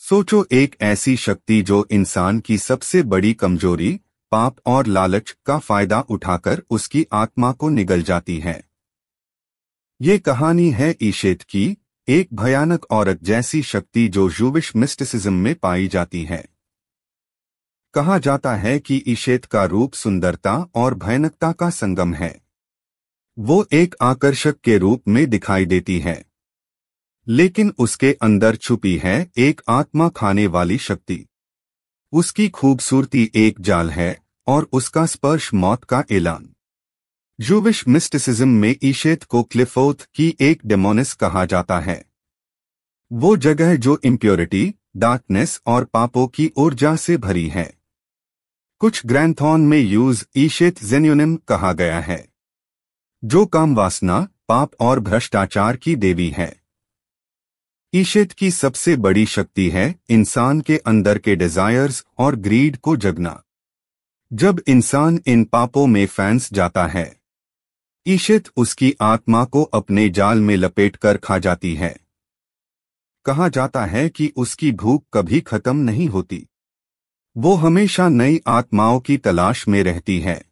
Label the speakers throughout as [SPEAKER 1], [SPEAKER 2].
[SPEAKER 1] सोचो एक ऐसी शक्ति जो इंसान की सबसे बड़ी कमजोरी, पाप और लालच का फायदा उठाकर उसकी आत्मा को निगल जाती है। ये कहानी है ईशेत की, एक भयानक औरत जैसी शक्ति जो जूविश मिस्टिसिज्म में पाई जाती है। कहा जाता है कि ईशेत का रूप सुंदरता और भयानकता का संगम है। वो एक आकर्षक के रूप में दिखाई देती है, लेकिन उसके अंदर छुपी है एक आत्मा खाने वाली शक्ति। उसकी खूबसूरती एक जाल है और उसका स्पर्श मौत का ऐलान। जूविश मिस्टिसिज्म में ईशेत को क्लिफोथ की एक डेमोनिस कहा जाता है। वो जगह जो इम्प्योरिटी, डार्कनेस और पापों की ऊर्जा से भरी है। कुछ ग्रंथों में यूज ईशेत जेन्युनिम कहा गया है, जो काम वासना, पाप और भ्रष्टाचार की देवी है। ईशेत की सबसे बड़ी शक्ति है इंसान के अंदर के डिजायर्स और ग्रीड को जगना। जब इंसान इन पापों में फंस जाता है, ईशेत उसकी आत्मा को अपने जाल में लपेटकर खा जाती है। कहा जाता है कि उसकी भूख कभी खत्म नहीं होती। वो हमेशा नई आत्माओं की तलाश में रहती है।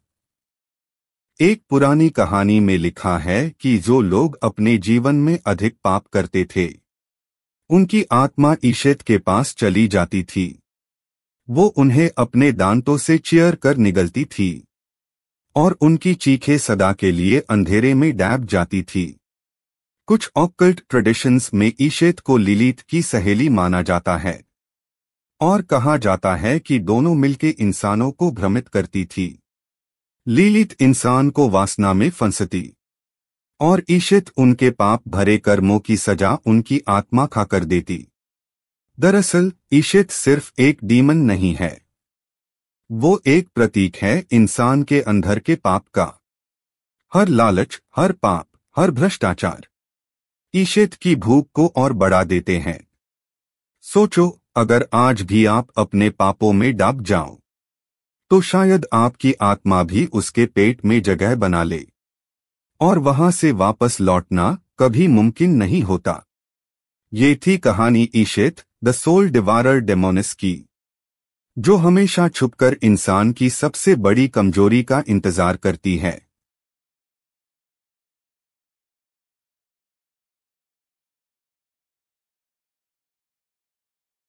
[SPEAKER 1] एक पुरानी कहानी में लिखा है कि जो लोग अपने जीवन में अधिक पाप करते थे, उनकी आत्मा ईशेत के पास चली जाती थी। वो उन्हें अपने दांतों से चीयर कर निगलती थी और उनकी चीखें सदा के लिए अंधेरे में डूब जाती थी। कुछ ऑकल्ट ट्रेडिशंस में ईशेत को लिलीथ की सहेली माना जाता है और कहा जाता है कि दोनों मिलकर इंसानों को भ्रमित करती थी। लिलीथ इंसान को वासना में फंसती और ईशेत उनके पाप भरे कर्मों की सजा उनकी आत्मा खाकर देती। दरअसल ईशेत सिर्फ एक डीमन नहीं है, वो एक प्रतीक है इंसान के अंदर के पाप का। हर लालच, हर पाप, हर भ्रष्टाचार ईशेत की भूख को और बढ़ा देते हैं। सोचो, अगर आज भी आप अपने पापों में डूब जाओ, तो शायद आपकी आत्मा भी उसके पेट में जगह बना ले और वहां से वापस लौटना कभी मुमकिन नहीं होता। ये थी कहानी ईशेत द सोल डिवारर डेमोनिस की, जो हमेशा छुपकर इंसान की सबसे बड़ी कमजोरी का इंतजार करती है।